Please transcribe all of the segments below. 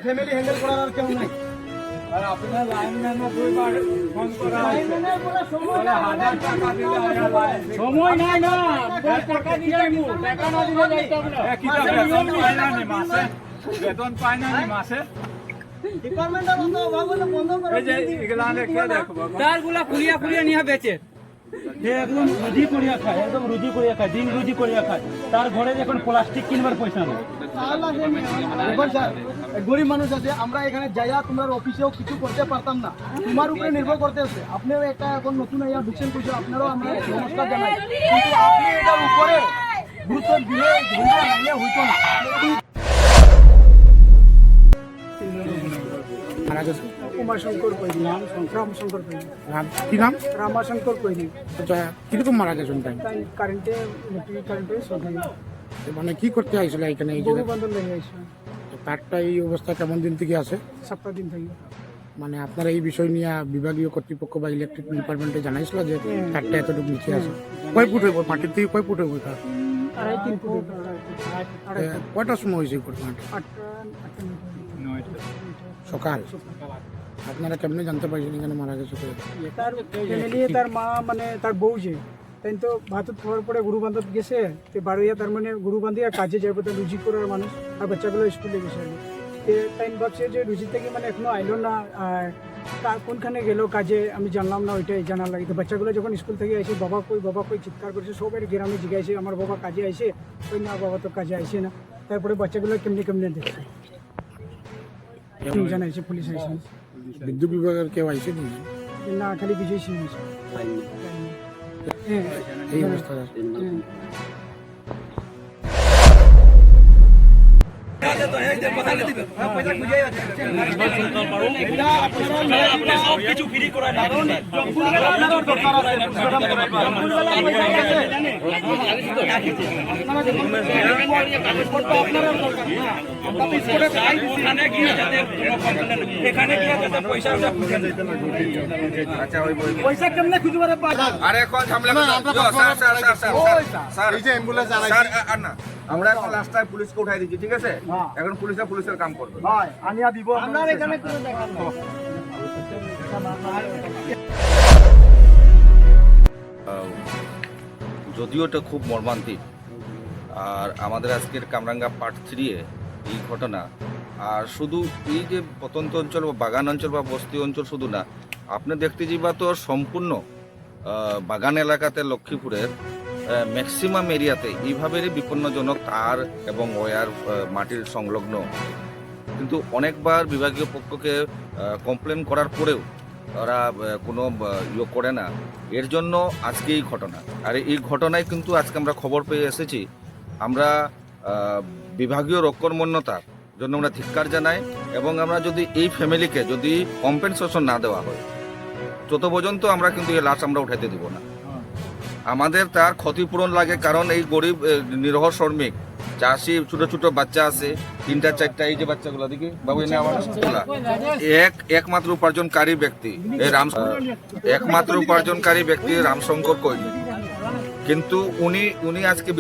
Family handle করার আর কেউ নাই। আর আপনার লাইনম্যান দুইবার ফোন করা সময় নাই না, টাকা দিয়ে টাকা না দিলে যাইতে হবে না। কি মাসে বেতন পায় না মাসে ডিপার্টমেন্টের বন্ধ করে এই যে এগুলা কে দেখো তারগুলা খুলিয়া খুলিয়া নিয়া বেচে একদম রুজি করিয়া খায়, একদম রুজি করিয়া খায়, দিন রুজি করিয়া খায়। তার ঘরে এখন প্লাস্টিক কিনবার পয়সা নেই। গরিব মানুষ আছে, আমরা এখানে যাইয়া তোমার অফিসেও কিছু করতে পারতাম না, তোমার উপরে নির্ভর করতে হচ্ছে। আপনিও একটা এখন নতুন আইয়া ঢুকছেন কইছো, আপনারও আমরা নমস্কার জানাই, কিন্তু আপনি এটার উপরে গুরুত্ব দিয়ে ধরে হইতো না। উমাশঙ্কর কৈরি, রামশঙ্কর কৈরি। কি নাম? রামাশঙ্কর কৈরি। কিরকম মারা গেছেন? কারেন্টে, ইলেকট্রিক কারেন্টে শোধ। মানে কি করতে আইছিল এখানে? এই গরু বান্ধব লেগে আইছে। তারটা এই অবস্থা কেমন দিন থেকে আছে? 7 দিন থেকে। মানে আপনারা এই বিষয় নিয়ে বিভাগীয় কর্তৃপক্ষ বা ইলেকট্রিক ডিপার্টমেন্টে জানাইছিল যে তারটা এতটুকু নিচে আছে? কয় ফুট হইব মাটির থেকে? কয় ফুট হইব? 2.5-3 ফুট। কয়টার সময় হয়েছে ঘটনাটা? 8টা সকাল। আপনারা কেমনে জানতে পারছেন এখানে মারা গেছে? তার ফ্যামিলি, তার মা, মানে তার বউ যে তাই তো ভাতত খাওয়ার পরে গরু বান্ধব গেছে, তো বারোইয়া তার মানে গরু বান্ধিয়া কাজে যাবো, তার রুজি করার মানুষ, আর বাচ্চাগুলো স্কুলে গেছে। তাই ভাবছে যে রুজি থেকে মানে এখনো আইলো না, আর কোনখানে গেল কাজে আমি জানলাম না, ওইটাই জানার লাগে। তো বাচ্চাগুলো যখন স্কুল থেকে আইসে, বাবা কই চিৎকার করছে, সবাই গ্রামে জিজ্ঞাসে আমার বাবা কাজে আইসে, ওই না বাবা তো কাজে আইসে না। তারপরে বাচ্চাগুলো কেমনে দেখছে, জানাইছে, পুলিশ আইসে। বিদ্যুৎ বিভাগের কেউ আইসে না, খালি বিজয় সিং আছে। এই অবস্থা। পয়সা কেমনে খুঁজবার? আরে কোন ঝামেলা স্যার, এই যে অ্যাম্বুলেন্স আর না, আমরা এখন লাস্ট টাইম পুলিশকে উঠাই দিচ্ছি, ঠিক আছে? এখন পুলিশের কাম করবে। ভাই আনিয়া দিব আমরা এখানে কোনো দেখার না। যদিও এটা খুব মর্মান্তিক, আর আমাদের আজকের কামরাঙ্গা পার্ট 3 এই ঘটনা, আর শুধু এই যে প্রত্যন্ত অঞ্চল বা বাগান অঞ্চল বা বস্তি অঞ্চল শুধু না, আপনি দেখতে যাবা তো সম্পূর্ণ বাগান এলাকাতে লক্ষ্মীপুরের ম্যাক্সিমাম এরিয়াতে এইভাবেই বিপন্নজনক তার এবং ওয়্যার মাটির সংলগ্ন। কিন্তু অনেকবার বিভাগীয় পক্ষকে কমপ্লেন করার পরেও ওরা কোনো ইয়ে করে না। এর জন্য আজকে এই ঘটনা, আর এই ঘটনায় কিন্তু আজকে আমরা খবর পেয়ে এসেছি। আমরা বিভাগীয় রক্ষণমন্যতার জন্য আমরা ধিক্কার জানাই, এবং আমরা যদি এই ফ্যামিলিকে যদি কম্পেনসেশন না দেওয়া হয়, তত পর্যন্ত আমরা কিন্তু এই লাশ আমরা উঠাইতে দিব না। আমাদের তার ক্ষতিপূরণ লাগে, কারণ এই গরিব নিরহ শ্রমিক চাষি, ছোট ছোট বাচ্চা আছে, 3-4টা, এই যে বাচ্চাগুলো দেখি বাবু, একমাত্র উপার্জনকারী ব্যক্তি একমাত্র উপার্জনকারী ব্যক্তি রামশঙ্কর কৈরি। কিন্তু উনি আজকে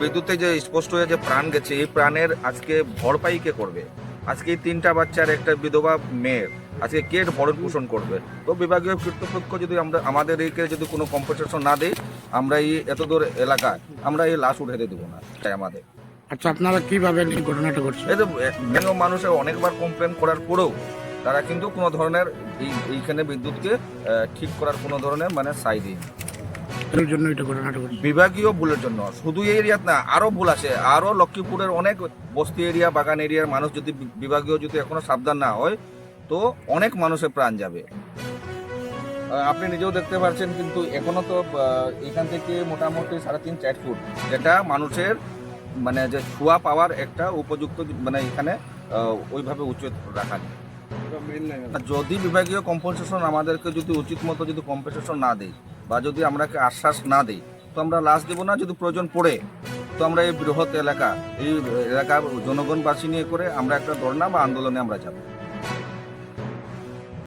বিদ্যুতে যে স্পষ্ট হয়ে যে প্রাণ গেছে, এই প্রাণের আজকে ভরপাই কে করবে? আজকে এই 3টা বাচ্চার একটা বিধবা মেয়ের আজকে কে ভরণ পোষণ করবে? তো বিভাগীয় কর্তৃপক্ষ যদি আমাদের এইকে যদি কোনো কম্পেনসেশন না দেয়, আমরা এই এত দূর এলাকায় আমরা এই লাশ উঠে দেব না। তাই আমাদের। আচ্ছা, আপনারা কিভাবে এই ঘটনাটা ঘটছে? এই তো মানুষের অনেকবার কমপ্লেন করার পরেও তারা কিন্তু কোনো ধরনের এইখানে বিদ্যুৎকে ঠিক করার কোনো ধরনের মানে সাই দেয় এর জন্য এটা ঘটনাটা ঘটছে। বিভাগীয় ভুলের জন্য, শুধু এই এরিয়াত না, আরো ভুল আছে। আরো লক্ষ্মীপুরের অনেক বস্তি এরিয়া, বাগান এরিয়ার মানুষ যদি বিভাগীয় যদি এখনো সাবধান না হয়, তো অনেক মানুষের প্রাণ যাবে। আপনি নিজেও দেখতে পাচ্ছেন, কিন্তু এখনো তো এখান থেকে মোটামুটি 3.5-4 ফুট, যেটা মানুষের মানে যে ছোঁয়া পাওয়ার একটা উপযুক্ত মানে এখানে ওইভাবে উচ্চ রাখা নেই। যদি বিভাগীয় কম্পেনসেশন আমাদেরকে যদি উচিত মতো যদি কম্পেনসেশন না দেয়, বা যদি আমরাকে আশ্বাস না দিই, তো আমরা লাশ দেবো না। যদি প্রয়োজন পড়ে, তো আমরা এই বৃহৎ এলাকা, এই এলাকার জনগণবাসী নিয়ে করে আমরা একটা ধর্ণা বা আন্দোলনে আমরা যাব।